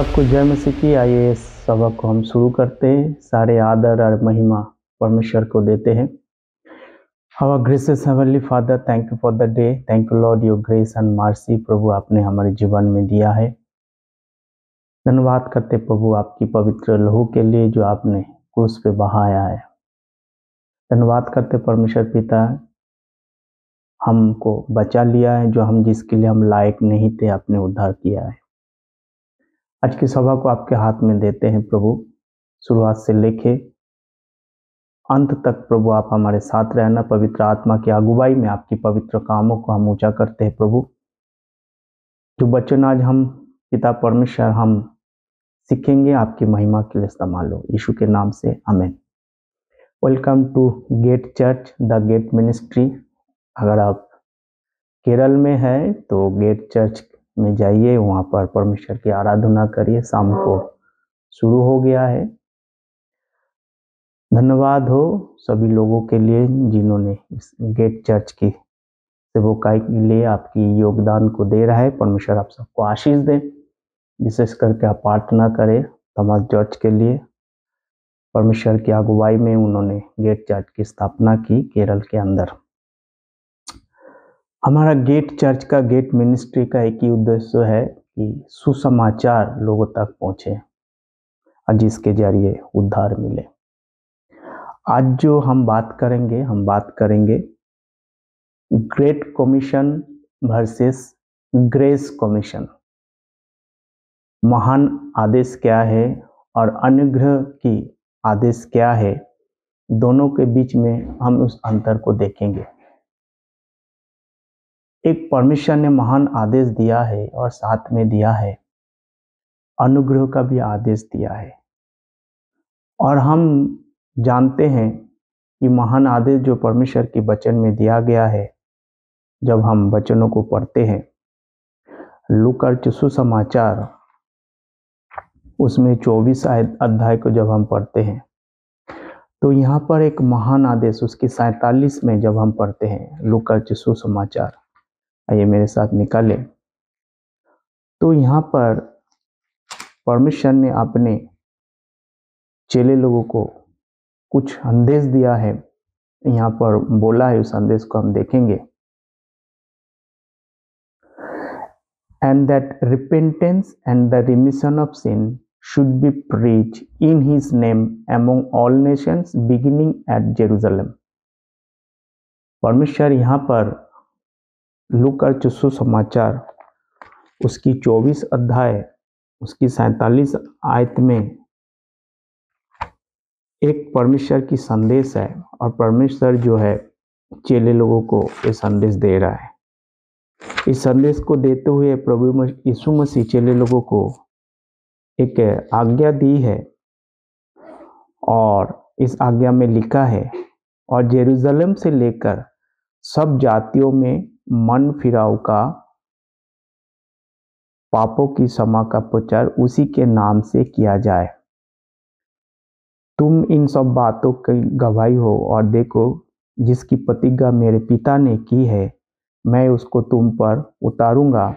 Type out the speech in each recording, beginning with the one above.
सबको जय मसीह की। आइए इस सबक को हम शुरू करते हैं। सारे आदर और महिमा परमेश्वर को देते हैं। Our gracious heavenly Father, thank you for the day. Thank you Lord, your grace and mercy प्रभु आपने हमारे जीवन में दिया है। धन्यवाद करते प्रभु आपकी पवित्र लहू के लिए जो आपने क्रूस पे बहाया है। धन्यवाद करते परमेश्वर पिता, हमको बचा लिया है, जो हम जिसके लिए हम लायक नहीं थे आपने उद्धार किया है। आज की सभा को आपके हाथ में देते हैं प्रभु। शुरुआत से लेके अंत तक प्रभु आप हमारे साथ रहना। पवित्र आत्मा की अगुवाई में आपकी पवित्र कामों को हम ऊंचा करते हैं प्रभु। जो वचन आज हम पिता परमेश्वर हम सीखेंगे आपकी महिमा के लिए इस्तेमाल हो, यीशु के नाम से आमीन। Welcome to gate church, the gate ministry. अगर आप केरल में हैं तो गेट चर्च में जाइए, वहाँ पर परमेश्वर की आराधना करिए। शाम को शुरू हो गया है। धन्यवाद हो सभी लोगों के लिए जिन्होंने इस गेट चर्च की सेवकाई के लिए आपकी योगदान को दे रहा है। परमेश्वर आप सबको आशीष दे। विशेष करके आप प्रार्थना करें थॉमस जॉर्ज के लिए। परमेश्वर की अगुवाई में उन्होंने गेट चर्च की स्थापना की केरल के अंदर। हमारा गेट चर्च का, गेट मिनिस्ट्री का एक ही उद्देश्य है कि सुसमाचार लोगों तक पहुंचे और जिसके जरिए उद्धार मिले। आज जो हम बात करेंगे great commission versus grace commission. महान आदेश क्या है और अनुग्रह की आदेश क्या है, दोनों के बीच में हम उस अंतर को देखेंगे। एक परमेश्वर ने महान आदेश दिया है और साथ में दिया है अनुग्रह का भी आदेश दिया है। और हम जानते हैं कि महान आदेश जो परमेश्वर के वचन में दिया गया है, जब हम वचनों को पढ़ते हैं लूका सुसमाचार उसमें 24 अध्याय को जब हम पढ़ते हैं तो यहाँ पर एक महान आदेश उसके 47 में जब हम पढ़ते हैं लूका सुसमाचार, आइए मेरे साथ निकाले। तो यहाँ पर परमेश्वर ने अपने चेले लोगों को कुछ संदेश दिया है, यहाँ पर बोला है। उस संदेश को हम देखेंगे। And that repentance and the remission of sin should be preached in his name among all nations beginning at Jerusalem। परमेश्वर यहाँ पर लूका सुसमाचार उसकी 24 अध्याय उसकी 47 आयत में एक परमेश्वर की संदेश है और परमेश्वर जो है चेले लोगों को ये संदेश दे रहा है। इस संदेश को देते हुए प्रभु यीशु मसीह चेले लोगों को एक आज्ञा दी है और इस आज्ञा में लिखा है, और यरूशलेम से लेकर सब जातियों में मन फिराव का, पापों की क्षमा का प्रचार उसी के नाम से किया जाए। तुम इन सब बातों की गवाही हो, और देखो जिसकी प्रतिज्ञा मेरे पिता ने की है मैं उसको तुम पर उतारूंगा।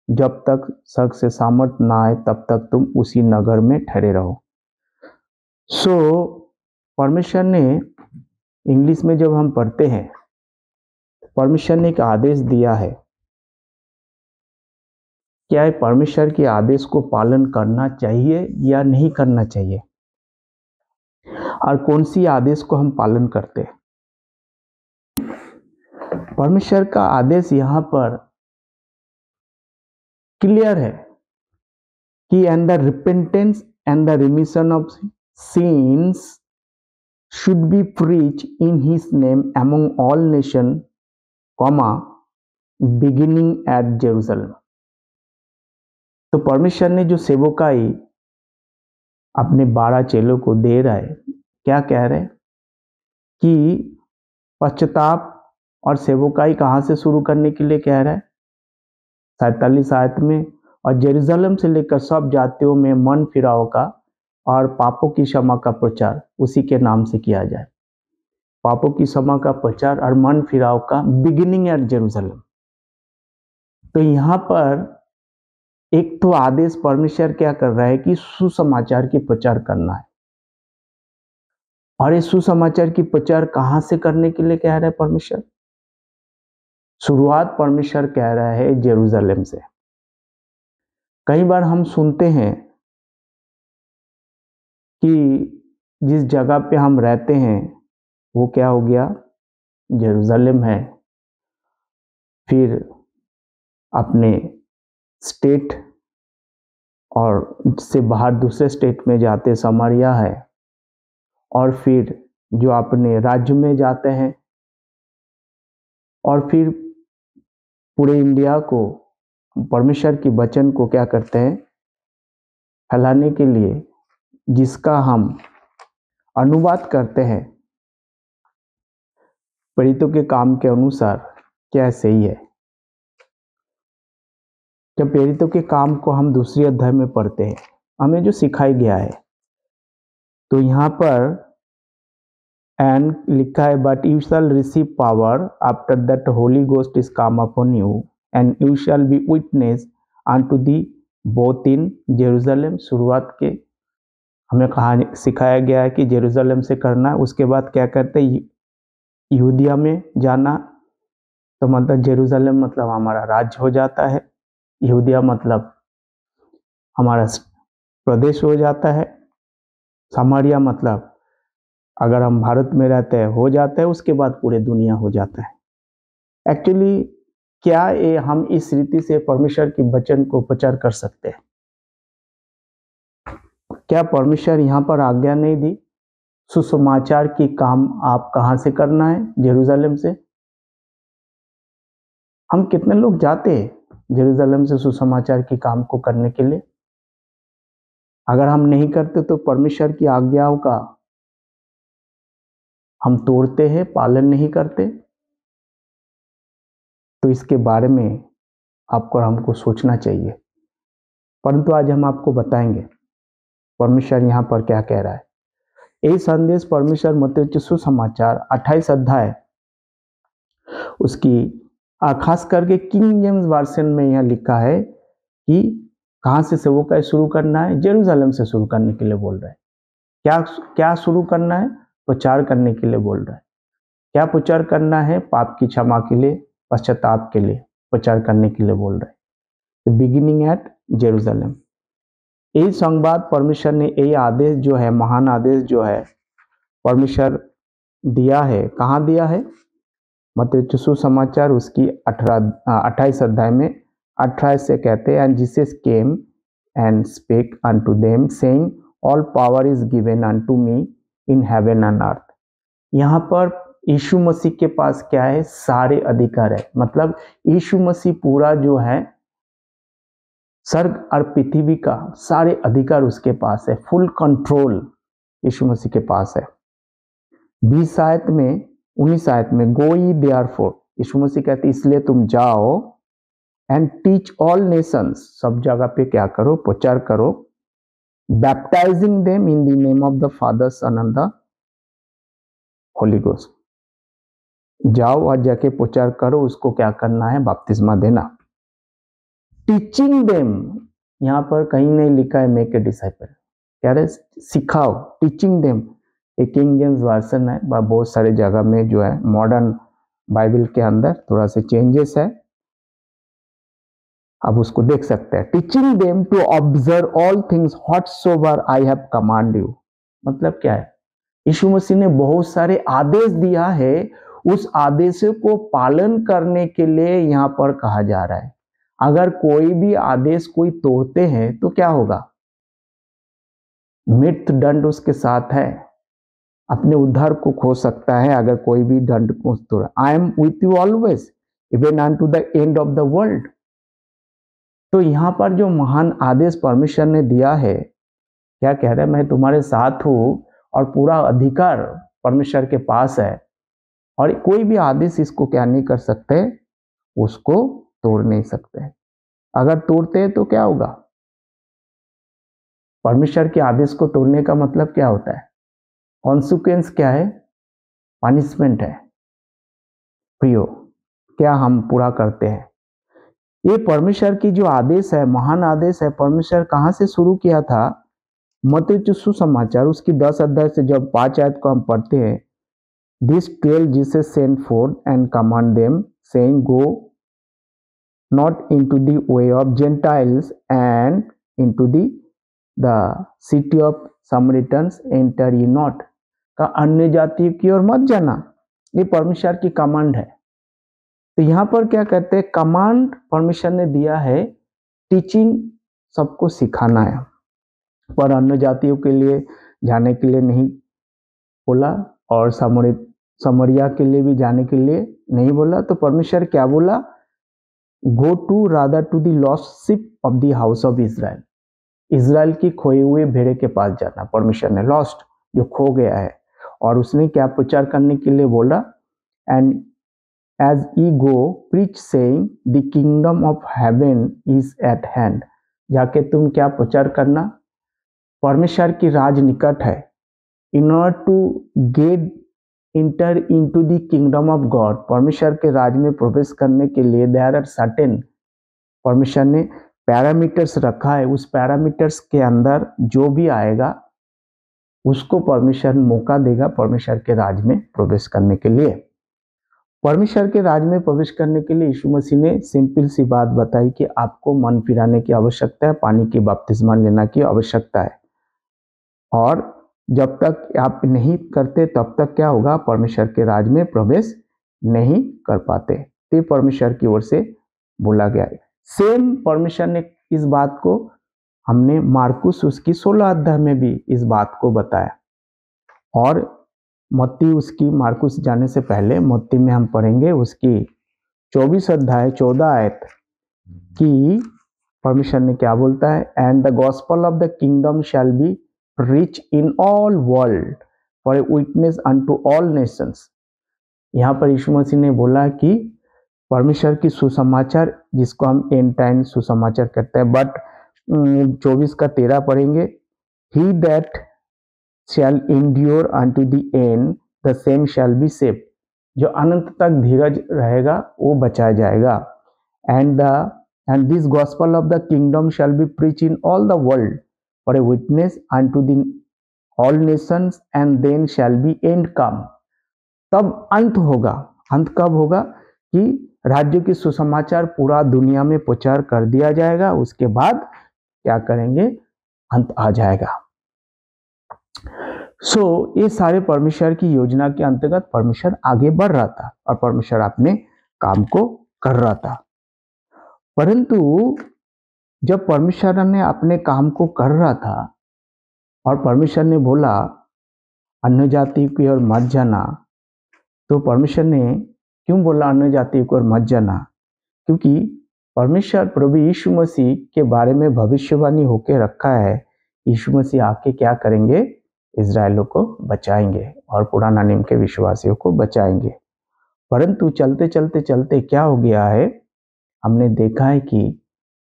जब तक स्वर्ग से सामर्थ ना आए तब तक तुम उसी नगर में ठहरे रहो। परमेश्वर ने, इंग्लिश में जब हम पढ़ते हैं, परमेश्वर ने एक आदेश दिया है। क्या है परमेश्वर के आदेश को पालन करना चाहिए या नहीं करना चाहिए, और कौन सी आदेश को हम पालन करते हैं? परमेश्वर का आदेश यहाँ पर क्लियर है कि and the repentance and the remission of since should be preach in his name among all nation comma beginning eight Jerusalem. तो परमेश्वर ने जो सेवकाई अपने 12 चेलों को दे रहा है, क्या कह रहे हैं कि पश्चाताप और सेवकाई कहाँ से शुरू करने के लिए कह रहा है? 47 आयत में, और यरूशलेम से लेकर सब जातियों में मन फिराव का और पापों की क्षमा का प्रचार उसी के नाम से किया जाए। पापों की क्षमा का प्रचार और मन फिराव का बिगिनिंग एट जेरूशलेम। तो यहाँ पर एक तो आदेश परमेश्वर क्या कर रहा है कि सुसमाचार की प्रचार करना है, और इस सुसमाचार की प्रचार कहां से करने के लिए कह रहा है परमेश्वर? शुरुआत परमेश्वर कह रहा है जेरूशलेम से। कई बार हम सुनते हैं कि जिस जगह पे हम रहते हैं वो क्या हो गया, जेरूशलेम है। फिर अपने स्टेट और से बाहर दूसरे स्टेट में जाते समारिया है, और फिर जो अपने राज्य में जाते हैं, और फिर पूरे इंडिया को परमेश्वर की वचन को क्या करते हैं, फैलाने के लिए, जिसका हम अनुवाद करते हैं प्रेरितों के काम के अनुसार, क्या सही है? जब प्रेरितों के काम को हम दूसरे अध्याय में पढ़ते हैं, हमें जो सिखाया गया है, तो यहाँ पर एंड लिखा है, but you shall receive power after that Holi ghost is come upon you and you shall be witness unto the both in Jerusalem. शुरुआत के हमें कहा सिखाया गया है कि जेरूशलेम से करना, उसके बाद क्या करते हैं, यहूदिया में जाना। तो मतलब जेरूशलेम मतलब हमारा राज्य हो जाता है, यहूदिया मतलब हमारा प्रदेश हो जाता है, सामरिया मतलब अगर हम भारत में रहते हैं हो जाता है, उसके बाद पूरे दुनिया हो जाता है। एक्चुअली क्या ये हम इस रीति से परमेश्वर के वचन को प्रचार कर सकते हैं? क्या परमेश्वर यहाँ पर आज्ञा नहीं दी सुसमाचार की काम आप कहाँ से करना है? जेरूशलेम से। हम कितने लोग जाते हैं जेरूशलेम से सुसमाचार की काम को करने के लिए? अगर हम नहीं करते तो परमेश्वर की आज्ञाओं का हम तोड़ते हैं, पालन नहीं करते। तो इसके बारे में आपको और हमको सोचना चाहिए। परंतु आज हम आपको बताएंगे परमेश्वर यहाँ पर क्या कह रहा है। यही संदेश परमेश्वर मत्ती सुसमाचार 28 अध्याय उसकी खास करके किंग जेम्स वर्जन में यह लिखा है कि कहाँ से सेवकाई शुरू करना है? जेरूशलेम से शुरू करने के लिए बोल रहा है। क्या क्या शुरू करना है? प्रचार करने के लिए बोल रहा है। क्या प्रचार करना है? पाप की क्षमा के लिए, पश्चाताप के लिए प्रचार करने के लिए बोल रहा है। Beginning eight Jerusalem. यही संवाद परमेश्वर ने, यही आदेश जो है, महान आदेश जो है परमेश्वर दिया है, कहाँ दिया है? मत्ती सुसमाचार उसकी 28 अध्याय में 18 से कहते हैं, and Jesus came and spake unto them saying all power is given unto me in heaven and earth. यहाँ पर यीशु मसीह के पास क्या है? सारे अधिकार है। मतलब यीशु मसीह पूरा जो है स्वर्ग और पृथ्वी का सारे अधिकार उसके पास है, फुल कंट्रोल यीशु मसीह के पास है। 20 आयत में 19 आयत में गो ई देयरफॉर, यीशु मसीह कहते इसलिए तुम जाओ, एंड टीच ऑल नेशंस, सब जगह पे क्या करो? प्रचार करो, baptizing them in the name of the father son and the holy ghost. जाओ और जाके प्रचार करो, उसको क्या करना है? बपतिस्मा देना। टीचिंग देम, यहाँ पर कहीं नहीं लिखा है मेक ए डिसाइपल, कह रहे सिखाओ। टीचिंग देम एक किंग जेम्स वर्जन है, बहुत सारे जगह में जो है मॉडर्न बाइबल के अंदर थोड़ा सा चेंजेस है, अब उसको देख सकते हैं। Teaching them to observe all things whatsoever I have command you. मतलब क्या है? यीशु मसीह ने बहुत सारे आदेश दिया है, उस आदेशों को पालन करने के लिए यहाँ पर कहा जा रहा है। अगर कोई भी आदेश कोई तोड़ते हैं तो क्या होगा? मृत्यु दंड उसके साथ है, अपने उद्धार को खो सकता है अगर कोई भी दंड को तोड़ा। I am with you always even unto the end of the world. तो यहाँ पर जो महान आदेश परमेश्वर ने दिया है, क्या कह रहे हैं? मैं तुम्हारे साथ हूँ, और पूरा अधिकार परमेश्वर के पास है, और कोई भी आदेश इसको क्या नहीं कर सकते? उसको तोड़ नहीं सकते। अगर तोड़ते हैं तो क्या होगा? परमेश्वर के आदेश को तोड़ने का मतलब क्या होता है? कॉन्सिक्वेंस क्या है? पनिशमेंट है। प्रियो, क्या हम पूरा करते हैं? ये परमेश्वर की जो आदेश है, महान आदेश है, परमेश्वर कहाँ से शुरू किया था? मत्ती सुसमाचार उसकी 10 अध्याय से जब 5 आयत को हम पढ़ते हैं, this 12 Jesus sent forth and command them saying go not into the way of Gentiles and into the city of Samaritans enter ye not, का अन्य जाति की ओर मत जाना, ये परमेश्वर की कमांड है। तो यहाँ पर क्या कहते हैं, कमांड परमेश्वर ने दिया है, टीचिंग सबको सिखाना है, पर अन्य जातियों के लिए जाने के लिए नहीं बोला और समरिया के लिए भी जाने के लिए नहीं बोला। तो परमेश्वर क्या बोला, go to rather to the lost sheep of the house of Israel, Israel की खोए हुए भेड़े के पास जाना। परमेश्वर ने लॉस्ट जो खो गया है, और उसने क्या प्रचार करने के लिए बोला, and as ye go preach saying the kingdom of heaven is at hand, जाके तुम क्या प्रचार करना, परमेश्वर की राज निकट है। In order to get enter into the kingdom of God, परमेश्वर के राज में प्रवेश करने के लिए देयर आर सर्टेन, परमेश्वर ने पैरामीटर्स रखा है, उस पैरामीटर्स के अंदर जो भी आएगा उसको परमेश्वर मौका देगा परमेश्वर के राज में प्रवेश करने के लिए। परमेश्वर के राज में प्रवेश करने के लिए यीशु मसीह ने सिंपल सी बात बताई कि आपको मन फिराने की आवश्यकता है, पानी की बपतिस्मा लेना की आवश्यकता है, और जब तक आप नहीं करते तब तक क्या होगा, परमेश्वर के राज में प्रवेश नहीं कर पाते। तो परमेश्वर की ओर से बोला गया है। सेम परमेश्वर ने इस बात को, हमने मार्कुस उसकी 16 अध्याय में भी इस बात को बताया, और मत्ती उसकी, मार्कुस जाने से पहले मत्ती में हम पढ़ेंगे उसकी 24 अध्याय 14 आयत की, परमेश्वर ने क्या बोलता है, and the gospel of the kingdom shall be rich in all world for a witness unto all Nations. यहाँ पर यीशु मसीह ने बोला कि परमेश्वर की सुसमाचार, जिसको हम एंड टाइम सुसमाचार कहते हैं, बट 24 का 13 पढ़ेंगे, he that shall endure unto the end the same shall be saved, जो अनंत तक धीरज रहेगा वो बचाया जाएगा। And this gospel of the kingdom shall be preach in all the world for a witness unto the all nations and then shall be end come, तब अंत होगा। अंत कब होगा, कि राज्य की सुसमाचार पूरा दुनिया में प्रचार कर दिया जाएगा, उसके बाद क्या करेंगे, अंत आ जाएगा। ये सारे परमेश्वर की योजना के अंतर्गत परमेश्वर आगे बढ़ रहा था और परमेश्वर अपने काम को कर रहा था। परंतु जब परमेश्वर ने अपने काम को कर रहा था और परमेश्वर ने बोला अन्य जाति की ओर मत जाना, तो परमेश्वर ने क्यों बोला अन्य जाति की ओर मत जाना, क्योंकि परमेश्वर प्रभु यीशु मसीह के बारे में भविष्यवाणी होकर रखा है, यीशु मसीह आके क्या करेंगे, इजराइलों को बचाएंगे और पुराना नियम के विश्वासियों को बचाएंगे। परंतु चलते चलते चलते क्या हो गया है, हमने देखा है कि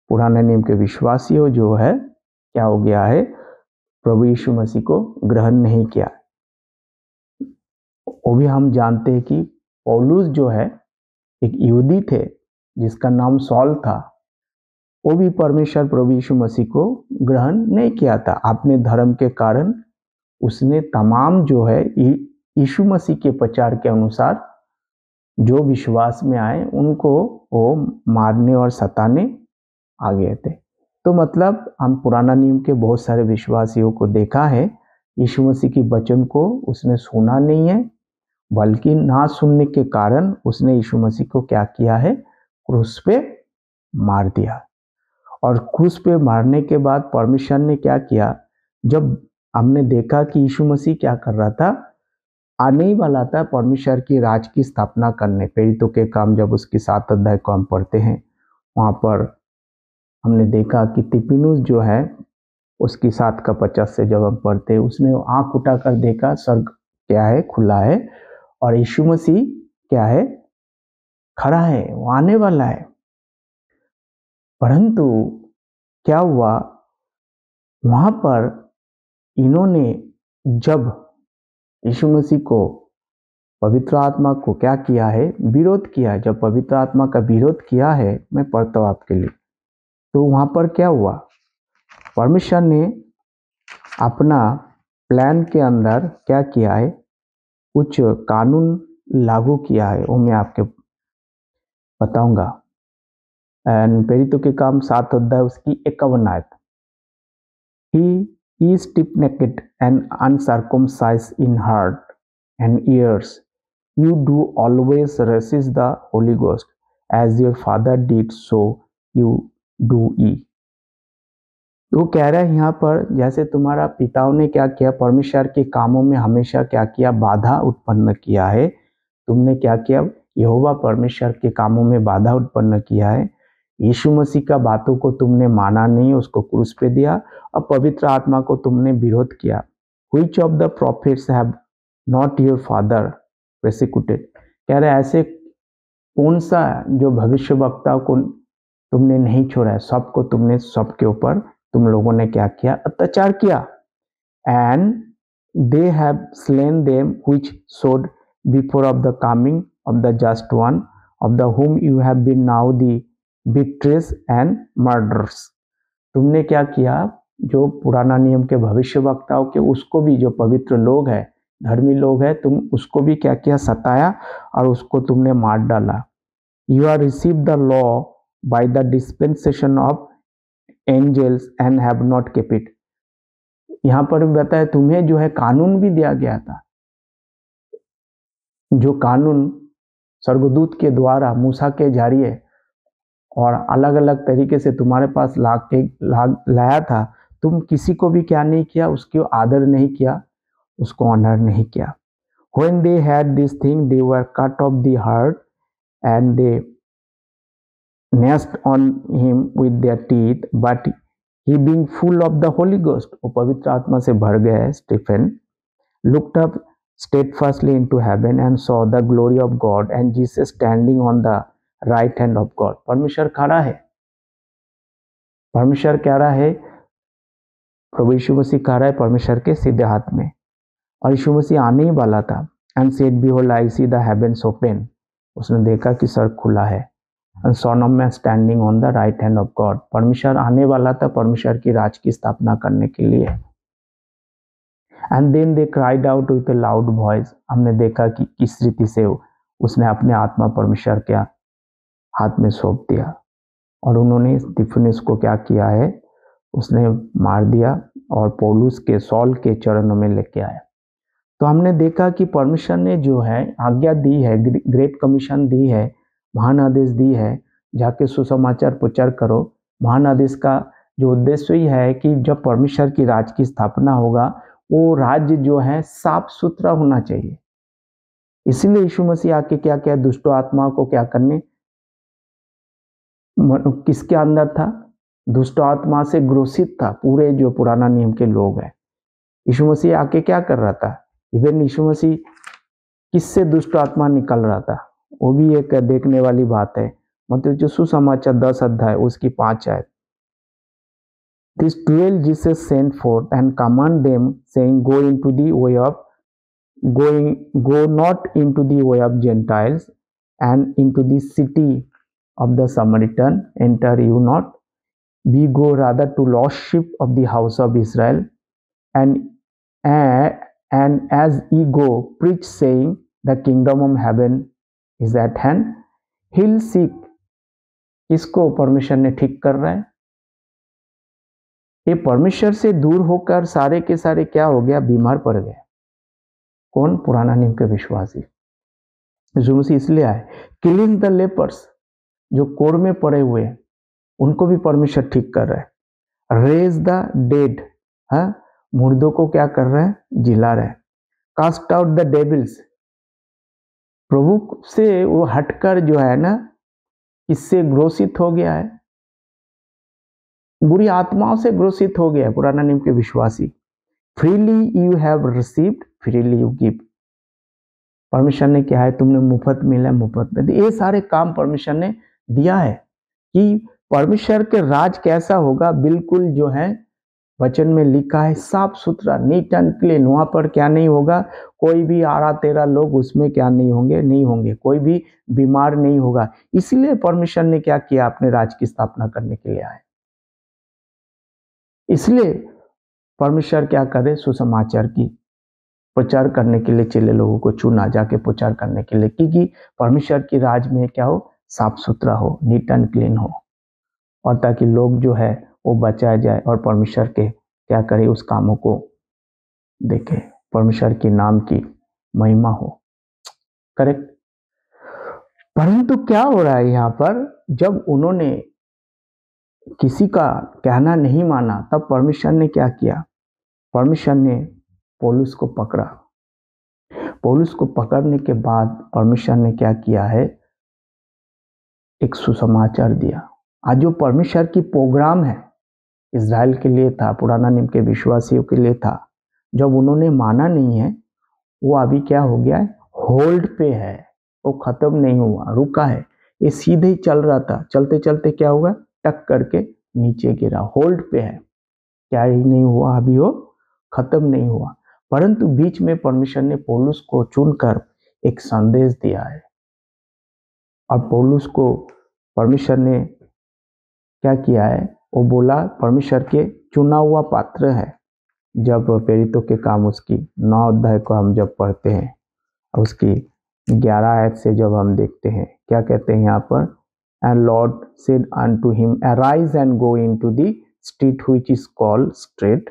पुराने नियम के विश्वासियों जो है क्या हो गया है, प्रभु यीशु मसीह को ग्रहण नहीं किया। वो भी हम जानते हैं कि पौलुस जो है एक यहूदी थे जिसका नाम सॉल था, वो भी परमेश्वर प्रभु यीशु मसीह को ग्रहण नहीं किया था। अपने धर्म के कारण उसने तमाम जो है यीशु मसीह के प्रचार के अनुसार जो विश्वास में आए उनको वो मारने और सताने आ गए थे। तो मतलब हम पुराना नियम के बहुत सारे विश्वासियों को देखा है, यीशु मसीह की वचन को उसने सुना नहीं है, बल्कि ना सुनने के कारण उसने यीशु मसीह को क्या किया है, क्रूस पे मार दिया। और क्रूस पे मारने के बाद परमेश्वर ने क्या किया, जब हमने देखा कि यीशु मसीह क्या कर रहा था, आने ही वाला था परमेश्वर की राज की स्थापना करने। प्रेरितों के काम जब उसकी 7 अध्याय को हम पढ़ते हैं, वहाँ पर हमने देखा कि तिपिनुस जो है उसकी 7 का 50 से जब हम पढ़ते हैं, उसने आंख उठाकर देखा, स्वर्ग क्या है, खुला है, और यीशु मसीह क्या है, खड़ा है, वो आने वाला है। परंतु क्या हुआ, वहां पर इन्होंने जब यीशु मसीह को पवित्र आत्मा को क्या किया है, विरोध किया है। जब पवित्र आत्मा का विरोध किया है, मैं पढ़ता हूँ आपके लिए, तो वहां पर क्या हुआ, परमेश्वर ने अपना प्लान के अंदर क्या किया है, कुछ कानून लागू किया है, वो मैं आपके बताऊंगा। एंड प्रेरितों के काम 7 अध्याय उसकी 51 आयत। He is stiff-necked and uncircumcised in heart and ears. You do always resist the Holy Ghost, as your father did, so you do ye. तो कह रहा है यहाँ पर, जैसे तुम्हारा पिताओं ने क्या किया, परमेश्वर के कामों में हमेशा क्या किया, बाधा उत्पन्न किया है। तुमने क्या किया, यहोवा परमेश्वर के कामों में बाधा उत्पन्न किया है। यीशु मसीह का बातों को तुमने माना नहीं, उसको क्रूस पे दिया, और पवित्र आत्मा को तुमने विरोध किया। Which of the prophets have not your father persecuted? कह रहे ऐसे कौन सा जो भविष्य वक्ताओं को तुमने नहीं छोड़ा है, सबको तुमने, सबके ऊपर तुम लोगों ने क्या किया, अत्याचार किया। And they have slain them which showed before of the coming of the just one of the whom you have been now the betrayers and murderers। तुमने क्या किया, जो पुराना नियम के भविष्य वक्ताओं के, उसको भी, जो पवित्र लोग हैं, धर्मी लोग हैं, तुम उसको भी क्या किया, सताया और उसको तुमने मार डाला। You are received the law by the dispensation of angels and have not kept it। यहाँ पर बताया तुम्हें जो है कानून भी दिया गया था, जो कानून स्वर्गदूत के द्वारा मूसा के जरिए और अलग अलग तरीके से तुम्हारे पास लाया था, तुम किसी को भी क्या नहीं किया, उसको आदर नहीं किया, उसको ऑनर नहीं किया। When they had this thing, they were cut off the heart and they gnashed on him with their teeth, but he being full of the Holy Ghost, वो पवित्र आत्मा से भर गया है, Stephen looked up steadfastly into heaven and saw the glory of God and Jesus standing on the right hand of God। परमेश्वर खड़ा है, परमेश्वर कह रहा है, प्रभु यीशु मसीह कह रहा है परमेश्वर के सीधे हाथ में, और यीशु मसीह आने ही वाला था। And said behold I see the heavens open, उसने देखा कि स्वर्ग खुला है। And Son of Man standing on the right hand of God, परमेश्वर आने वाला था, परमेश्वर की राज की स्थापना करने के लिए। And then they cried out with a loud voice, हमने देखा कि किस रीति से उसने अपने आत्मा परमेश्वर के हाथ में सौंप दिया, और उन्होंने स्तिफनुस को क्या किया है, उसने मार दिया और पौलुस के, सॉल के चरणों में लेके आया। तो हमने देखा कि परमेश्वर ने जो है आज्ञा दी है, ग्रेट कमीशन दी है, महान आदेश दी है, जाके सुसमाचार प्रचार करो। महान आदेश का जो उद्देश्य ही है कि जब परमेश्वर की राज की स्थापना होगा, वो राज्य जो है साफ सुथरा होना चाहिए। इसीलिए यीशु मसीह आके क्या किया, दुष्ट आत्माओं को क्या करने, किसके अंदर था, दुष्ट आत्मा से ग्रसित था पूरे जो पुराना नियम के लोग हैं। यीशु मसीह आके क्या कर रहा था, इवन यीशु मसीह किससे दुष्ट आत्मा निकल रहा था, वो भी एक देखने वाली बात है। मतलब जो सुसमाचार 10 अध्याय उसकी 5 आयत। This 12 Jesus sent forth and command them, saying, go not into the way of Gentiles, and into the city of the Samaritan enter you not. We go rather to lost sheep of the house of Israel, and as ye go, preach, saying, the kingdom of heaven is at hand। Heal sick, इसको परमेश्वर ने ठीक कर रहा है। ये परमेश्वर से दूर होकर सारे के सारे क्या हो गया, बीमार पड़ गए। कौन, पुराना नियम के विश्वासी। यीशु मसीह इसलिए आए, किलिंग द लेपर्स, जो कोड़ में पड़े हुए हैं, उनको भी परमेश्वर ठीक कर रहा है। रेज द डेड, मुर्दों को क्या कर रहा है, जिला रहा है। कास्ट आउट द डेविल्स, प्रभु से वो हटकर जो है ना, इससे ग्रसित हो गया है, बुरी आत्माओं से ग्रसित हो गया है पुराना नियम के विश्वासी। Freely you have received, freely you give. परमेश्वर ने क्या है, तुमने मुफ्त मिला, मुफ्त में। ये सारे काम परमेश्वर ने दिया है कि परमेश्वर के राज कैसा होगा, बिल्कुल जो है वचन में लिखा है साफ सुथरा, नीट एंड क्लीन। वहां पर क्या नहीं होगा, कोई भी 12-13 लोग उसमें क्या नहीं होंगे, कोई भी बीमार नहीं होगा। इसलिए परमेश्वर ने क्या किया, अपने राज की स्थापना करने के लिए आए। इसलिए परमेश्वर क्या करे, सुसमाचार की प्रचार करने के लिए चेले लोगों को चुना, जाके प्रचार करने के लिए, क्योंकि परमेश्वर की राज में क्या हो, साफ सुथरा हो, नीट एंड क्लीन हो, और ताकि लोग जो है वो बचाया जाए और परमेश्वर के क्या करे, उस कामों को देखे, परमेश्वर के नाम की महिमा हो। करेक्ट। परंतु क्या हो रहा है यहाँ पर, जब उन्होंने किसी का कहना नहीं माना, तब परमेश्वर ने क्या किया, परमेश्वर ने पौलुस को पकड़ा। पौलुस को पकड़ने के बाद परमेश्वर ने क्या किया है, एक सुसमाचार दिया। आज जो परमेश्वर की प्रोग्राम है इज़राइल के लिए था, पुराना नियम के विश्वासियों के लिए था, जब उन्होंने माना नहीं है, वो अभी क्या हो गया है, होल्ड पे है, वो खत्म नहीं हुआ, रुका है। ये सीधे ही चल रहा था, चलते चलते क्या हुआ, टक करके नीचे गिरा, होल्ड पे है, क्या ही नहीं हुआ, अभी वो खत्म नहीं हुआ। परंतु बीच में परमेश्वर ने पौलुस को चुनकर एक संदेश दिया है, और पौलुस को परमेश्वर ने क्या किया है, वो बोला परमेश्वर के चुना हुआ पात्र है। जब प्रेरितों के काम उसकी 9 अध्याय को हम जब पढ़ते हैं, उसकी 11 आयत से जब हम देखते हैं, क्या कहते हैं यहाँ पर, and Lord said unto him, arise and go into the street which is called Straight,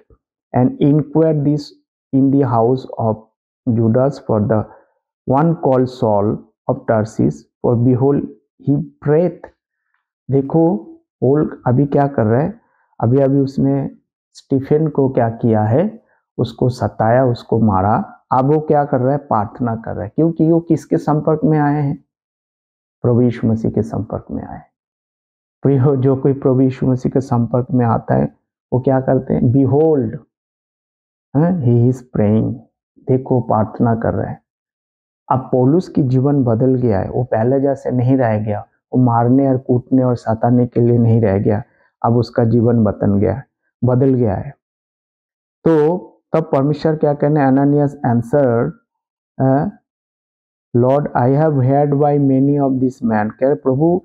and inquire this in the house of Judas for the one called Saul of Tarsus, for behold he prayeth. देखो Paul अभी क्या कर रहा है, अभी अभी उसने Stephen को क्या किया है, उसको सताया, उसको मारा। अब वो क्या कर रहा है, प्रार्थना कर रहा है, क्योंकि वो किसके संपर्क में आए हैं, प्रभु यीशु मसीह के संपर्क में आए। प्रियो, जो कोई प्रभु यीशु मसीह के संपर्क में आता है, वो क्या करते हैं, बिहोल्ड ही इज प्रेइंग, देखो प्रार्थना कर रहा है। अब पौलुस की जीवन बदल गया है, वो पहले जैसे नहीं रह गया, वो मारने और कूटने और सताने के लिए नहीं रह गया, अब उसका जीवन बदल गया है। तो तब परमेश्वर क्या कहने, Ananias answered, Lord I have heard by many of this man, कह रहे प्रभु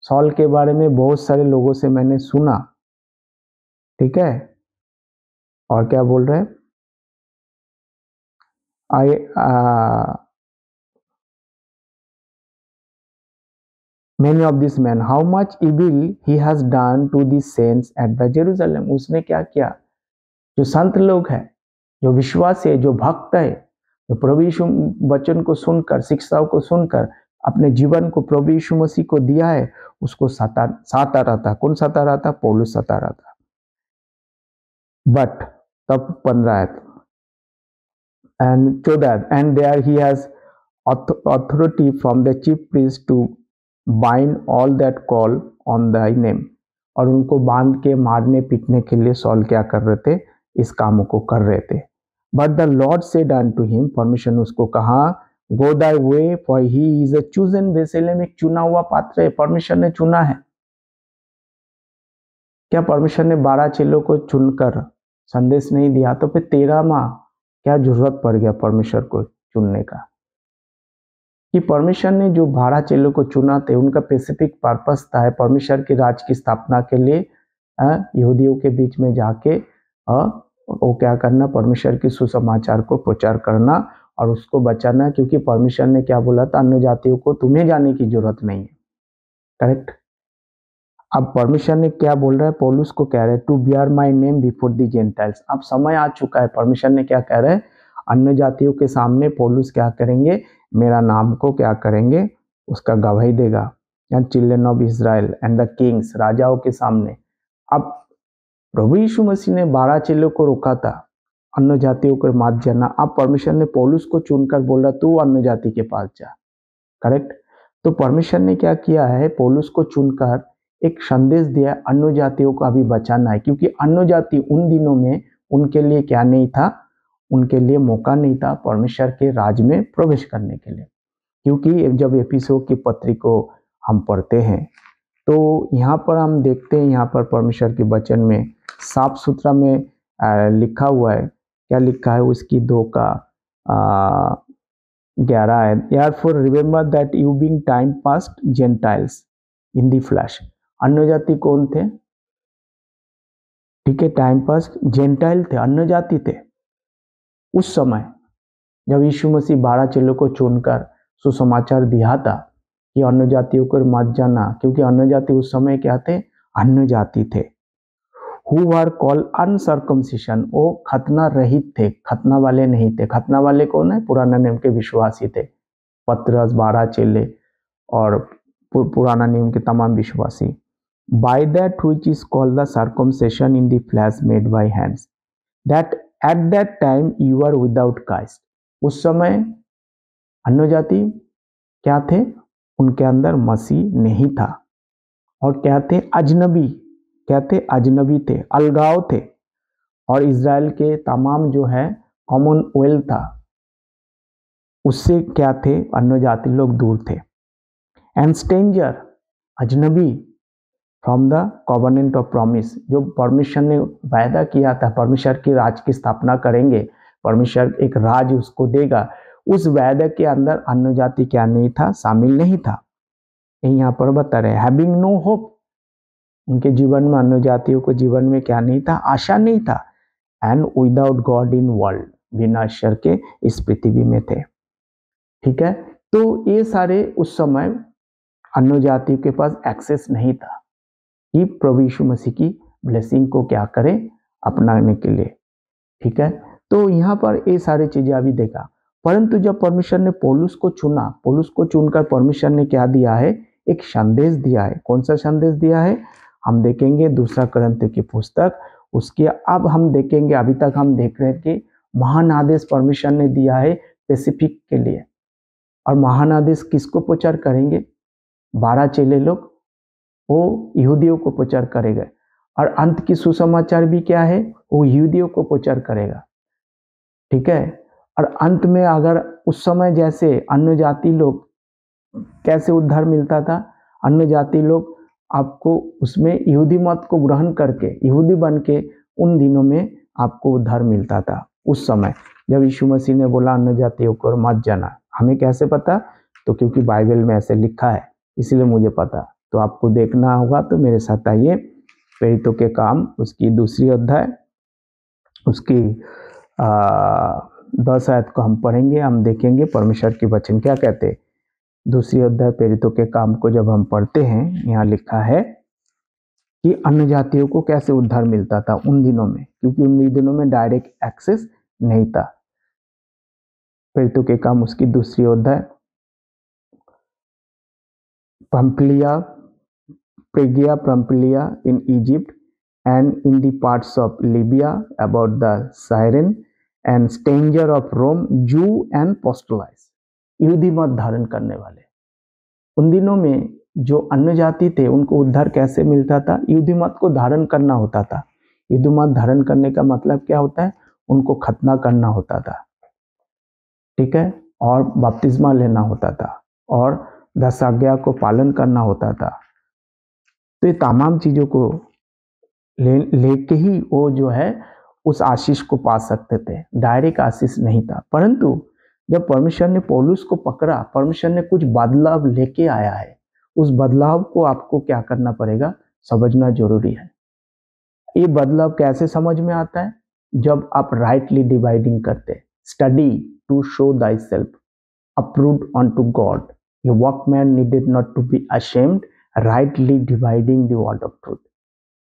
सॉल के बारे में बहुत सारे लोगों से मैंने सुना, ठीक है। और क्या बोल रहे हैं, many of this men, how much evil he has done to the saints at the Jerusalem। उसने क्या किया, जो संत लोग हैं, जो विश्वासी है, जो भक्त है, जो प्रभु यीशु वचन को सुनकर, शिक्षाओं को सुनकर अपने जीवन को प्रभु यीशु मसीह को दिया है, उसको सता रहा था। कौन सता रहा था, पौलुस सता रहा था। बट तब 15 and 14, and there he has authority from the chief priest to bind all that call on thy name। और उनको बांध के मारने पीटने के लिए सॉल क्या कर रहे थे, इस कामों को कर रहे थे। But the Lord said unto him, परमेश्वर ने उसको कहा, गो thy way for he is a chosen vessel, एक चुना हुआ पात्र है, परमेश्वर ने चुना है। क्या परमेश्वर ने 12 चेलों को चुनकर संदेश नहीं दिया, तो फिर 13वां क्या जरूरत पड़ गया परमेश्वर को चुनने का, कि परमेश्वर ने जो 12 चेलों को चुना थे, उनका स्पेसिफिक पर्पस था परमेश्वर के राज की स्थापना के लिए यहूदियों के बीच में जाके वो क्या करना, परमेश्वर की सुसमाचार को प्रचार करना और उसको बचाना, क्योंकि परमेश्वर ने क्या बोला था, अन्य जातियों को तुम्हें जाने की जरूरत नहीं है। करेक्ट। अब परमेश्वर ने क्या बोल रहा है, पौलुस को कह रहे हैं, to bear my name before the Gentiles. अब समय आ चुका है, परमेश्वर ने क्या कह रहे हैं, अन्य जातियों के सामने पौलुस क्या करेंगे, मेरा नाम को क्या करेंगे, उसका गवाही देगा, and children of Israel and the Kings, राजाओं के सामने। अब प्रभु यीशु मसीह ने 12 चेलों को रोका था अन्य जातियों को मत जाना। अब परमेश्वर ने पौलुस को चुनकर बोला तू अन्य जाति के पास जा। करेक्ट। तो परमेश्वर ने क्या किया है, पौलुस को चुनकर एक संदेश दिया, अन्य जातियों को अभी बचाना है, क्योंकि अन्य जाति उन दिनों में उनके लिए क्या नहीं था, उनके लिए मौका नहीं था परमेश्वर के राज में प्रवेश करने के लिए। क्योंकि जब एफिसों की पत्री को हम पढ़ते हैं तो यहाँ पर हम देखते हैं, यहाँ पर परमेश्वर के वचन में साफ सुथरा में लिखा हुआ है। क्या लिखा है उसकी 2 का 11 है। Therefore remember that you being time past Gentiles in the flesh। अन्य जाति कौन थे? ठीक है, टाइम पास जेंटाइल थे, अन्य जाति थे। उस समय जब यीशु मसीह 12 चेलों को चुनकर सुसमाचार दिया था कि अन्य जातियों को मत जाना, क्योंकि अन्य जाति उस समय क्या थे? अन्य जाति थे। Who were called uncircumcision, वो खतना रहित थे, खतना वाले नहीं थे। खतना वाले कौन है? पुराना नियम के विश्वासी थे, पतरस, 12 चेले और पुराना नियम के तमाम विश्वासी। By that which is called the circumcision in the flesh made by hands, that at that time you are without Christ। उस समय अन्य जाति क्या थे? उनके अंदर मसीह नहीं था। और क्या थे? अजनबी। क्या थे? अजनबी थे, अलगाव थे। और इज़राइल के तमाम जो है कॉमनवेल्थ था, उससे क्या थे? अन्य जाति लोग दूर थे। एंड स्ट्रेंजर, अजनबी, from the covenant of promise, जो परमेश्वर ने वायदा किया था, परमेश्वर के राज की स्थापना करेंगे, परमेश्वर एक राज उसको देगा, उस वायदा के अंदर अन्य जाति क्या नहीं था? शामिल नहीं था। यहाँ पर बता रहे हैविंग नो होप, उनके जीवन में, अन्य जातियों को जीवन में क्या नहीं था? आशा नहीं था। And without God in world, बिना ईश्वर के इस पृथ्वी में थे। ठीक है, तो ये सारे उस समय अन्य जातियों के पास एक्सेस नहीं था कि प्रभु यीशु मसीह की ब्लेसिंग को क्या करें? अपनाने के लिए। ठीक है, तो यहाँ पर ये सारी चीजें अभी देखा। परंतु जब परमेश्वर ने पौलुस को चुना, पौलुस को चुनकर परमेश्वर ने क्या दिया है? एक संदेश दिया है। कौन सा संदेश दिया है? हम देखेंगे 2 कुरिन्थियों की पुस्तक, उसके अब हम देखेंगे। अभी तक हम देख रहे हैं कि महान आदेश परमेश्वर ने दिया है पैसिफिक के लिए। और महान आदेश किसको प्रचार करेंगे? 12 चेले लोग, वो यहूदियों को प्रचार करेगा। और अंत की सुसमाचार भी क्या है? वो यहूदियों को प्रचार करेगा। ठीक है, और अंत में अगर उस समय जैसे अन्य जाति लोग कैसे उद्धार मिलता था? अन्य जाति लोग आपको उसमें यहूदी मत को ग्रहण करके यहूदी बन के उन दिनों में आपको उद्धार मिलता था। उस समय जब यीशु मसीह ने बोला अन्य जातियों को मत जाना, हमें कैसे पता? तो क्योंकि बाइबल में ऐसे लिखा है, इसलिए मुझे पता। तो आपको देखना होगा, तो मेरे साथ आइए। प्रेरितों के काम उसकी 2 अध्याय, उसकी 10 आयत को हम पढ़ेंगे। हम देखेंगे परमेश्वर के वचन क्या कहते हैं। 2 अध्याय प्रेरितों के काम को जब हम पढ़ते हैं, यहाँ लिखा है कि अन्य जातियों को कैसे उद्धार मिलता था उन दिनों में, क्योंकि उन दिनों में डायरेक्ट एक्सेस नहीं था। प्रेरितों के काम उसकी 2 अध्याय। पंफिलिया, Phrygia, Pamphylia in Egypt and in the parts of Libya about the Cyrene and stranger of Rome, Jew and proselytes, यहूदी मत धारण करने वाले। उन दिनों में जो अन्य जाति थे उनको उद्धार कैसे मिलता था? यहूदी मत को धारण करना होता था। यहूदी मत धारण करने का मतलब क्या होता है? उनको खतना करना होता था। ठीक है, और बपतिस्मा लेना होता था और 10 आज्ञा को पालन करना होता था। तो ये तमाम चीज़ों को लेके ही वो जो है उस आशीष को पा सकते थे। डायरेक्ट आशीष नहीं था। परंतु जब परमेश्वर ने पौलुस को पकड़ा, परमेश्वर ने कुछ बदलाव लेके आया है। उस बदलाव को आपको क्या करना पड़ेगा? समझना जरूरी है। ये बदलाव कैसे समझ में आता है? जब आप राइटली डिवाइडिंग करते। Study to show thyself approved unto God, a workman needed not to be ashamed, rightly dividing the word of truth।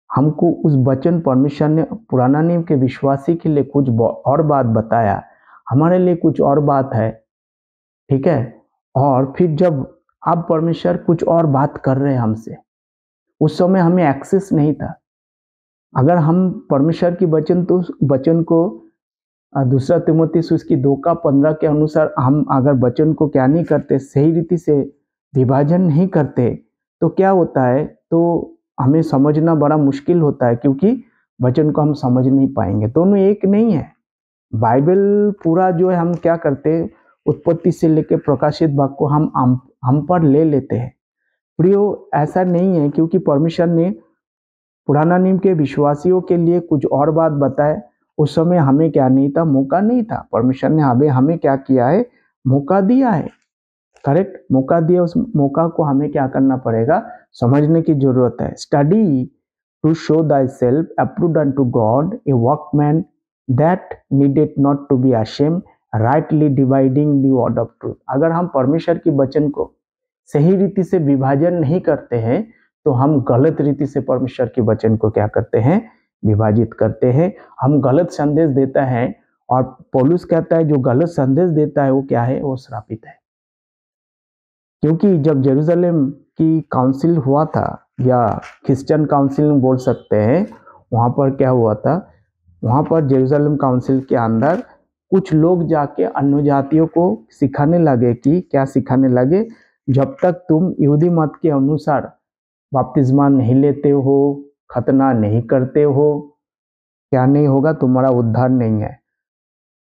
हमको उस वचन परमेश्वर ने पुराना नियम के विश्वासी के लिए कुछ और बात बताया, हमारे लिए कुछ और बात है। ठीक है, और फिर जब अब परमेश्वर कुछ और बात कर रहे हैं हमसे, उस समय हमें एक्सेस नहीं था। अगर हम परमेश्वर की वचन को 2 तिमोथी उसकी 2:15 के अनुसार हम अगर वचन को क्या नहीं करते, सही रीति से विभाजन नहीं करते, तो क्या होता है? तो हमें समझना बड़ा मुश्किल होता है, क्योंकि वचन को हम समझ नहीं पाएंगे। दोनों एक नहीं है। बाइबल पूरा जो है हम क्या करते हैं, उत्पत्ति से लेकर प्रकाशित भाग को हम पर ले लेते हैं। प्रियो, ऐसा नहीं है, क्योंकि परमेश्वर ने पुराना नियम के विश्वासियों के लिए कुछ और बात बताए। उस समय हमें क्या नहीं था, मौका नहीं था। परमेश्वर ने हमें क्या किया है, मौका दिया है। करेक्ट, मौका दिया। उस मौका को हमें क्या करना पड़ेगा, समझने की जरूरत है। Study to show thyself approved unto God, a workman that needed not to be ashamed, rightly dividing the word of truth। अगर हम परमेश्वर की वचन को सही रीति से विभाजन नहीं करते हैं तो हम गलत रीति से परमेश्वर की वचन को क्या करते हैं, विभाजित करते हैं। हम गलत संदेश देता है, और पौलुस कहता है जो गलत संदेश देता है वो क्या है, वो श्रापित है। क्योंकि जब जेरूशलेम की काउंसिल हुआ था, या क्रिश्चियन काउंसिल बोल सकते हैं, वहाँ पर क्या हुआ था, वहाँ पर जेरूशलेम काउंसिल के अंदर कुछ लोग जाके अन्य जातियों को सिखाने लगे कि क्या सिखाने लगे, जब तक तुम यहूदी मत के अनुसार बपतिस्मा नहीं लेते हो, खतना नहीं करते हो, क्या नहीं होगा, तुम्हारा उद्धार नहीं है।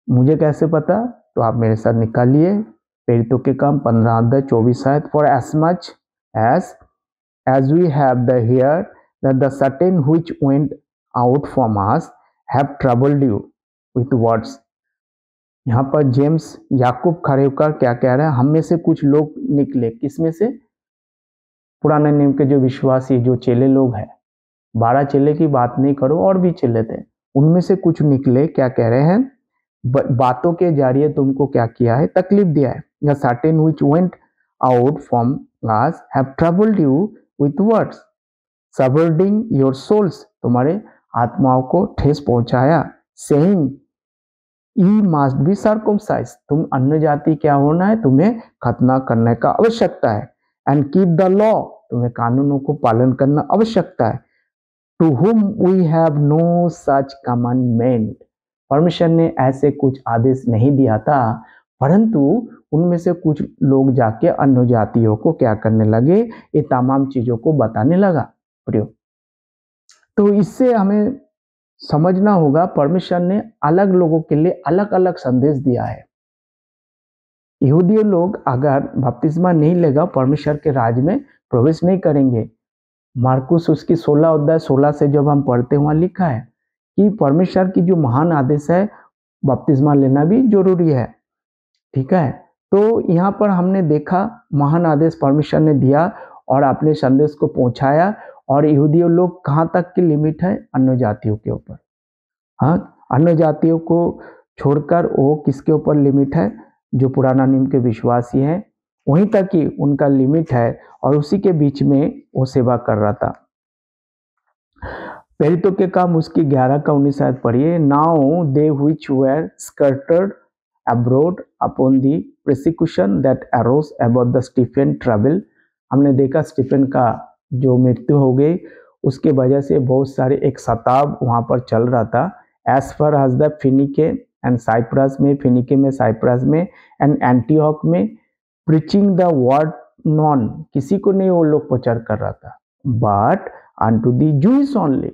मुझे कैसे पता, तो आप मेरे साथ निकालिए प्रेरितों के काम 15 अध्याय 24 आयत। For as much as we have the here that the certain which went out from us have troubled you with words। यहाँ पर जेम्स याकूब खड़े होकर क्या कह रहे हैं, हम में से कुछ लोग निकले। किसमें से, पुराने नियम के जो विश्वासी, जो चेले लोग हैं, 12 चेले की बात नहीं करो, और भी चेले थे, उनमें से कुछ निकले। क्या कह रहे हैं, बातों के जरिए तुमको क्या किया है, तकलीफ दिया है। The certain which went out from us have troubled you with words, subverting your souls, तुम्हारे आत्माओं को ठेस पहुंचाया। saying ye must be circumcised, तुम अन्य जाति क्या होना है, तुम्हें खतना करने का आवश्यकता है। and keep the law, तुम्हें कानूनों को पालन करना आवश्यकता है। to whom we have no such commandment, परमेश्वर ने ऐसे कुछ आदेश नहीं दिया था, परंतु उनमें से कुछ लोग जाके अन्य जातियों को क्या करने लगे, ये तमाम चीजों को बताने लगा। प्रियो, तो इससे हमें समझना होगा परमेश्वर ने अलग लोगों के लिए अलग अलग संदेश दिया है। यहूदी लोग अगर बपतिस्मा नहीं लेगा, परमेश्वर के राज में प्रवेश नहीं करेंगे। मार्कुस उसकी 16 अध्याय 16 से जब हम पढ़ते वहां लिखा है कि परमेश्वर की जो महान आदेश है, बपतिस्मा लेना भी जरूरी है। ठीक है, तो यहाँ पर हमने देखा महान आदेश परमेश्वर ने दिया और अपने संदेश को पहुंचाया। और यहूदी लोग कहाँ तक की लिमिट है, अन्य जातियों के ऊपर। हाँ, अन्य जातियों को छोड़कर वो किसके ऊपर लिमिट है, जो पुराना नियम के विश्वासी हैं, वहीं तक ही उनका लिमिट है, और उसी के बीच में वो सेवा कर रहा था। प्रेरितों के काम उसकी 11 का 19 आयत पढ़िए। Now they which were scattered abroad upon the persecution that arose about the Stephen trouble, हमने देखा स्टीफन का जो मृत्यु हो गई, उसके वजह से बहुत सारे एक सताव वहाँ पर चल रहा था। As far as the Phenice and Cyprus में, फिनिके में, साइप्रस में, एंड एंटीओक में, प्रीचिंग द वर्ड नॉन, किसी को नहीं वो लोग प्रचार कर रहा था, but unto the Jewish only,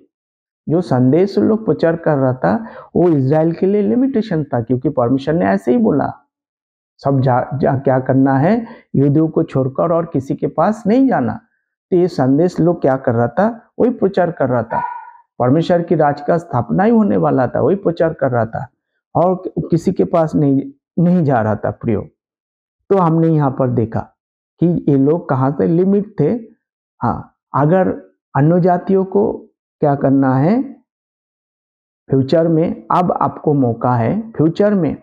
जो संदेश लोग प्रचार कर रहा था वो इजराइल के लिए लिमिटेशन था, क्योंकि परमेश्वर ने ऐसे ही बोला, सब क्या करना है, यहूदियों को छोड़कर और किसी के पास नहीं जाना। तो ये संदेश लोग क्या कर रहा था, वही प्रचार कर रहा था। परमेश्वर की राज का स्थापना ही होने वाला था, वही प्रचार कर रहा था, और किसी के पास नहीं जा रहा था। प्रियो, तो हमने यहाँ पर देखा कि ये लोग कहाँ से लिमिट थे। हाँ, अगर अन्य जातियों को क्या करना है, फ्यूचर में अब आपको मौका है। फ्यूचर में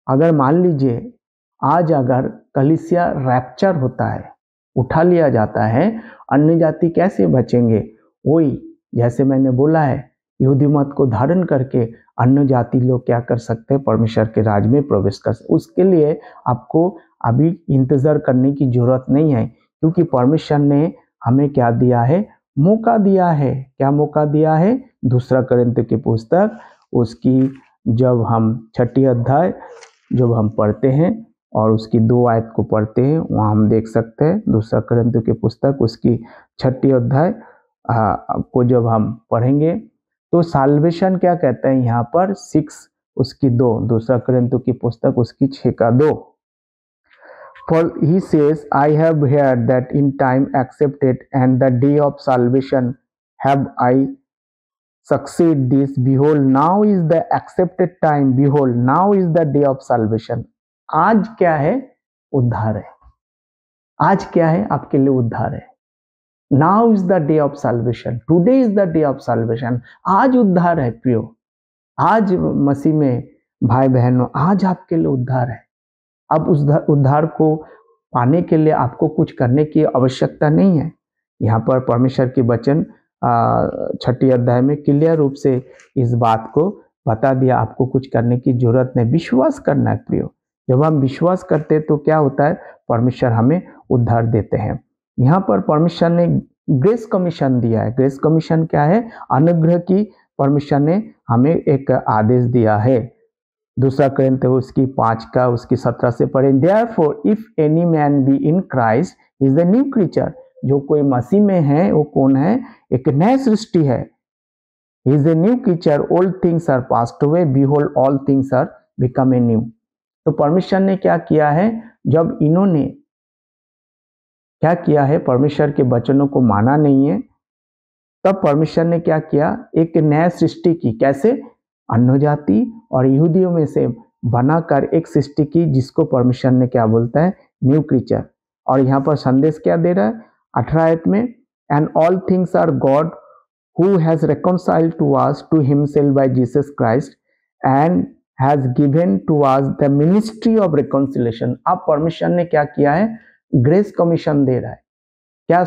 अगर मान लीजिए आज अगर कलीसिया रैप्चर होता है, उठा लिया जाता है, अन्य जाति कैसे बचेंगे? वही जैसे मैंने बोला है, यहूदी मत को धारण करके अन्य जाति लोग क्या कर सकते हैं, परमेश्वर के राज में प्रवेश कर सकते। उसके लिए आपको अभी इंतजार करने की जरूरत नहीं है, क्योंकि परमेश्वर ने हमें क्या दिया है, मौका दिया है। क्या मौका दिया है? 2 कोरिन्थियों की पुस्तक उसकी जब हम 6 अध्याय जब हम पढ़ते हैं और उसकी 2 आयत को पढ़ते हैं, वहाँ हम देख सकते हैं 2 कोरिन्थियों की पुस्तक उसकी 6 अध्याय को जब हम पढ़ेंगे तो साल्वेशन क्या कहता है यहाँ पर 6 उसकी 2, 2 कोरिन्थियों की पुस्तक उसकी 6 का 2। For he says, I have heard that in time accepted and the day of salvation have I succeed this, behold now is the accepted time, behold now is the day of salvation। आज क्या है? उद्धार है। आज क्या है? आपके लिए उद्धार है। Now is the day of solvation, today is the day of solvation. आज उद्धार है प्रियो, आज मसीह में भाई बहनों, आज आपके लिए उद्धार है। अब उस उद्धार को पाने के लिए आपको कुछ करने की आवश्यकता नहीं है। यहाँ पर परमेश्वर के वचन 6 अध्याय में क्लियर रूप से इस बात को बता दिया, आपको कुछ करने की जरूरत नहीं, विश्वास करना है प्रियो। जब हम विश्वास करते हैं तो क्या होता है? परमेश्वर हमें उद्धार देते हैं। यहाँ पर परमेश्वर ने ग्रेस कमीशन दिया है। ग्रेस कमीशन क्या है? अनुग्रह की परमेश्वर ने हमें एक आदेश दिया है। 2 कोरिन्थियों उसकी 5 का उसकी 17 से पढ़ें। Therefore if any man be in Christ is a new creature. जो कोई मसीह में है वो कौन है? एक नया सृष्टि है। Is a new creature, old things are passed away, behold all things are become anew. तो परमेश्वर ने क्या किया है? जब इन्होंने क्या किया है? परमेश्वर के वचनों को माना नहीं है, तब परमेश्वर ने क्या किया? एक नया सृष्टि की। कैसे? अन्य जाति और यहूदियों में से बनाकर एक सृष्टि की, जिसको परमेश्वर ने क्या बोलता है? New creature. और यहाँ पर संदेश क्या दे रहा है? 18 आयत में, and all things are God who has reconciled to us to himself by Jesus Christ and has given to us the ministry of reconciliation. अब परमेश्वर ने क्या किया है? ग्रेस कमीशन दे रहा है। क्या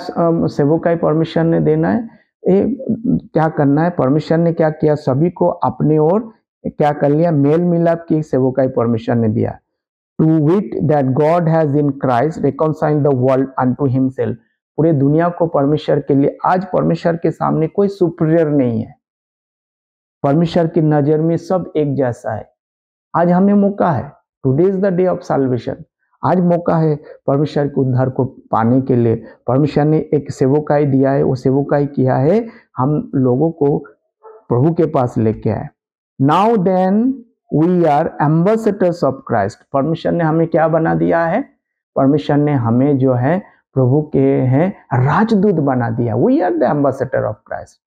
सेवकाई परमेश्वर ने देना है? क्या करना है? परमेश्वर ने क्या किया? सभी को अपने ओर क्या कर लिया? मेल मिलाप की सेवकाई परमेश्वर ने दिया। To wit that God has in Christ reconciled the world unto himself. पूरे दुनिया को परमेश्वर के लिए, आज परमेश्वर के सामने कोई सुपीरियर नहीं है। परमेश्वर की नजर में सब एक जैसा है। आज हमें मौका है, today is the day of solvation. आज मौका है परमेश्वर के उद्धार को पाने के लिए। परमेश्वर ने एक सेवकाई दिया है, वो सेवकाई किया है हम लोगों को प्रभु के पास लेके आए। Now then we are ambassadors of Christ. परमेश्वर ने हमें क्या बना दिया है? परमेश्वर ने हमें जो है प्रभु के हैं राजदूत बना दिया। We are the ambassador of Christ.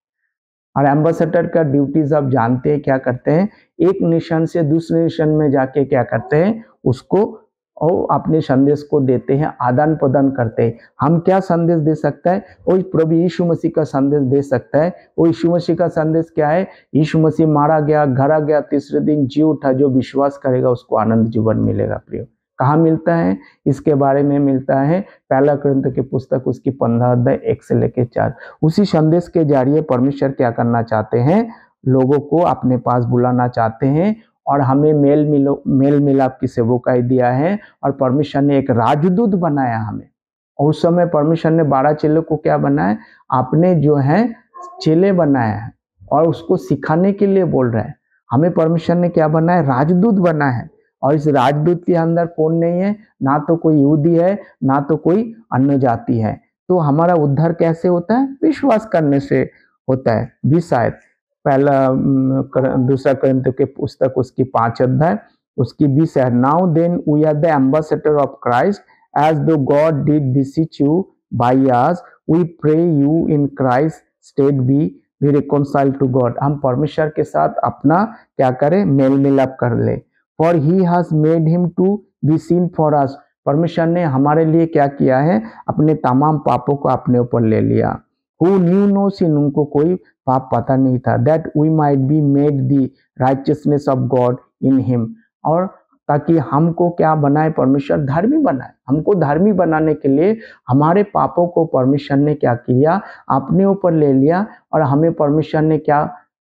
और एम्बेसडर का ड्यूटीज आप जानते हैं क्या करते हैं? एक नेशन से दूसरे नेशन में जाके क्या करते हैं? उसको और अपने संदेश को देते हैं, आदान प्रदान करते हैं। हम क्या संदेश दे सकता है? वो प्रभु यीशु मसीह का संदेश दे सकता है। वो यीशु मसीह का संदेश क्या है? यीशु मसीह मारा गया, घरा गया, तीसरे दिन जी उठा। जो विश्वास करेगा उसको आनंद जीवन मिलेगा प्रियो। कहाँ मिलता है? इसके बारे में मिलता है 1 कोरिन्थियों की पुस्तक उसकी 15 अध्याय 1 से लेकर 4। उसी संदेश के जरिए परमेश्वर क्या करना चाहते हैं? लोगों को अपने पास बुलाना चाहते हैं और हमें मेल मिलाप की सेवकाई दिया है। और परमेश्वर ने एक राजदूत बनाया हमें। और उस समय परमेश्वर ने 12 चेलों को क्या बनाया? आपने जो है चेले बनाया है और उसको सिखाने के लिए बोल रहे हैं। हमें परमेश्वर ने क्या बनाया? राजदूत बना है। और इस राजदूत के अंदर कौन नहीं है? ना तो कोई यहूदी है, ना तो कोई अन्य जाति है। तो हमारा उद्धार कैसे होता है? विश्वास करने से होता है। 20 आयत 2 कोरिन्थियों के पुस्तक उसकी 5 अध्याय उसकी 20 है। Now then we are the ambassador of Christ as though God did beseech you by us, we pray you in Christ stead be reconciled to God. हम परमेश्वर के साथ अपना क्या करें? मेल मिलाप कर ले। For he has made him to be sin for us. परमेश्वर ने हमारे लिए क्या किया है? अपने तमाम पापों को अपने ऊपर ले लिया। Who knew no sin, उनको कोई पाप पता नहीं था। That we might be made the righteousness of God in him। और ताकि हमको क्या बनाए? परमेश्वर धर्मी बनाए। हमको धर्मी बनाने के लिए हमारे पापों को परमेश्वर ने क्या किया? अपने ऊपर ले लिया। और हमें परमेश्वर ने क्या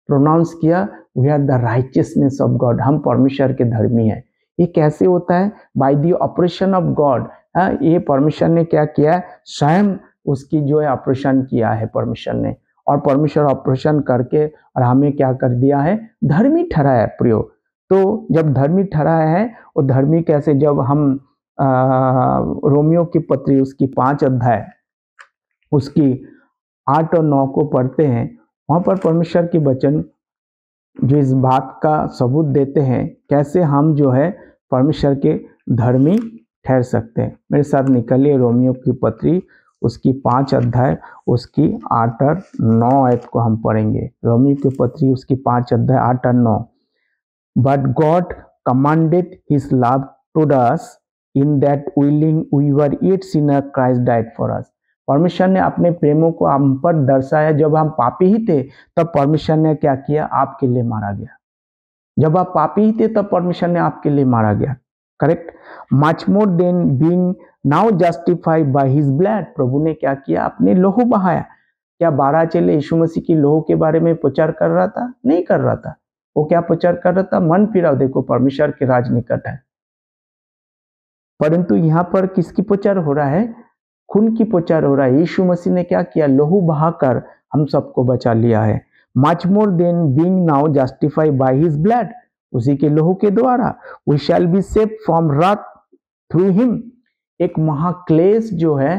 प्रोनाउंस किया? We are the righteousness of God. हम परमेश्वर के धर्मी हैं। ये कैसे होता है? By the operation of God. ये परमेश्वर ने क्या किया? स्वयं उसकी जो है ऑपरेशन किया है परमेश्वर ने। और परमेश्वर ऑपरेशन करके और हमें क्या कर दिया है? धर्मी ठहराया प्रियो। तो जब धर्मी ठहराया है, वो धर्मी कैसे? जब हम रोमियो की पत्री उसकी 5 अध्याय उसकी 8 और 9 को पढ़ते हैं, वहाँ पर परमेश्वर की वचन जो इस बात का सबूत देते हैं कैसे हम जो है परमेश्वर के धर्मी ठहर सकते हैं। मेरे साथ निकलिए रोमियो की पत्री उसकी 5 अध्याय उसकी 8 और 9 आयत को हम पढ़ेंगे। रोमी के पत्री उसकी 5 अध्याय 8 और 9। But God commanded his love toward us in that willing we were yet sinner Christ died for us. परमेश्वर ने अपने प्रेमों को हम पर दर्शाया, जब हम पापी ही थे तब परमेश्वर ने क्या किया, आपके लिए मारा गया। जब आप पापी ही थे तब परमेश्वर ने आपके लिए मारा गया। Correct. Much more then being now justified by his blood. प्रभु ने क्या किया, अपने लहू बहाया। क्या 12 चेले यीशु मसीह की लहू के बारे में प्रचार कर रहा था? नहीं कर रहा था। वो क्या प्रचार कर रहा था? मन फिराओ, देखो परमेश्वर के राज निकट है। परंतु यहाँ पर किसकी प्रचार हो रहा है? खून की प्रचार हो रहा है। यीशु मसीह ने क्या किया, लहू बहाकर हम सबको बचा लिया है। Much more then being now justified by his blood, उसी के लहू के द्वारा we shall be save from wrath through him. एक महाक्लेश जो है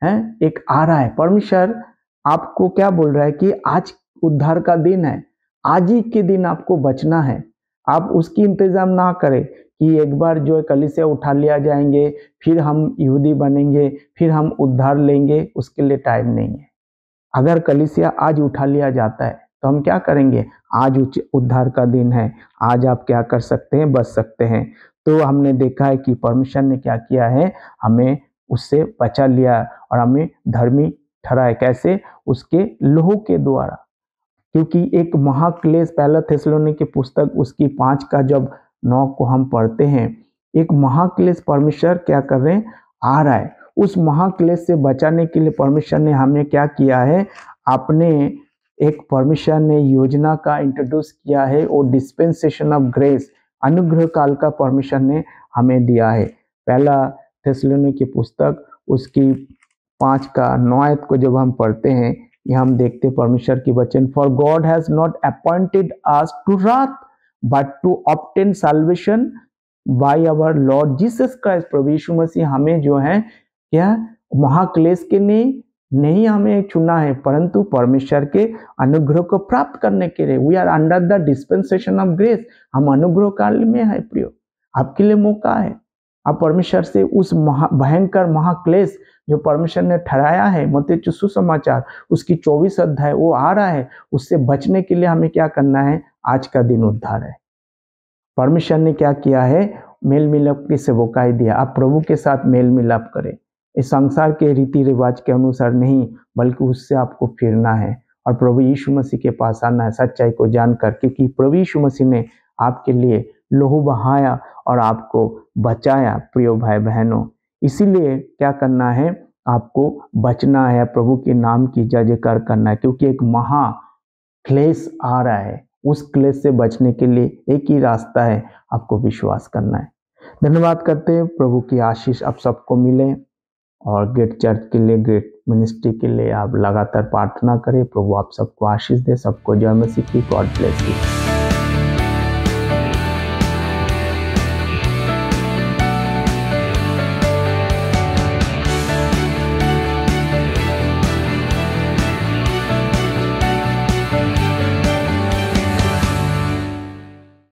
एक आ रहा है। परमेश्वर आपको क्या बोल रहा है कि आज उद्धार का दिन है, आज ही के दिन आपको बचना है। आप उसकी इंतजाम ना करें कि एक बार जो है कलीसिया उठा लिया जाएंगे, फिर हम यहूदी बनेंगे, फिर हम उद्धार लेंगे। उसके लिए टाइम नहीं है। अगर कलीसिया आज उठा लिया जाता है तो हम क्या करेंगे? आज उद्धार का दिन है, आज आप क्या कर सकते हैं, बच सकते हैं। तो हमने देखा है कि परमेश्वर ने क्या किया है, हमें उससे बचा लिया और हमें धर्मी ठहराया। कैसे? उसके लहू के द्वारा। क्योंकि एक महाक्लेश, पहला थिस्सलुनीके की पुस्तक उसकी 5 का जब 9 को हम पढ़ते हैं, एक महाक्लेश परमेश्वर क्या कर रहे हैं, आ रहा है। उस महाक्लेश से बचाने के लिए परमेश्वर ने हमें क्या किया है, आपने एक परमेश्वर ने योजना का इंट्रोड्यूस किया है। वो डिस्पेंसेशन ऑफ ग्रेस, अनुग्रह काल का परमेश्वर ने हमें दिया है। पहला थिस्सलुनीके की पुस्तक उसकी 5 का 9 आयत को जब हम पढ़ते हैं, यहाँ हम देखते परमेश्वर की वचन, for God has not appointed us to wrath but to obtain salvation by our Lord Jesus Christ. प्रभु यीशु मसीह हमें जो है क्या, महाक्लेश के लिए नहीं हमें चुना है, परंतु परमेश्वर के अनुग्रह को प्राप्त करने के लिए। We are under the dispensation of grace. हम अनुग्रह काल में है प्रियो, आपके लिए मौका है। आप परमेश्वर से उस भयंकर महाक्लेश जो परमेश्वर ने ठहराया है, मत्ती सुसमाचार उसकी 24 अध्याय वो आ रहा है, उससे बचने के लिए हमें क्या करना है? आज का दिन उद्धार है। परमेश्वर ने क्या किया है, मेल मिलाप की सेवकाई दिया। आप प्रभु के साथ मेल मिलाप करें, इस संसार के रीति रिवाज के अनुसार नहीं, बल्कि उससे आपको फिरना है और प्रभु यीशु मसीह के पास आना है सच्चाई को जानकर। क्योंकि प्रभु यीशु मसीह ने आपके लिए लहू बहाया और आपको बचाया प्रियो भाई बहनों। इसीलिए क्या करना है, आपको बचना है, प्रभु के नाम की जय जयकार करना है। क्योंकि एक महा क्लेश आ रहा है, उस क्लेश से बचने के लिए एक ही रास्ता है, आपको विश्वास करना है। धन्यवाद करते हैं। प्रभु की आशीष आप सबको मिले और ग्रेट चर्च के लिए, ग्रेट मिनिस्ट्री के लिए आप लगातार प्रार्थना करें। प्रभु आप सबको आशीष दे। सबको जय मसीह की। God bless you.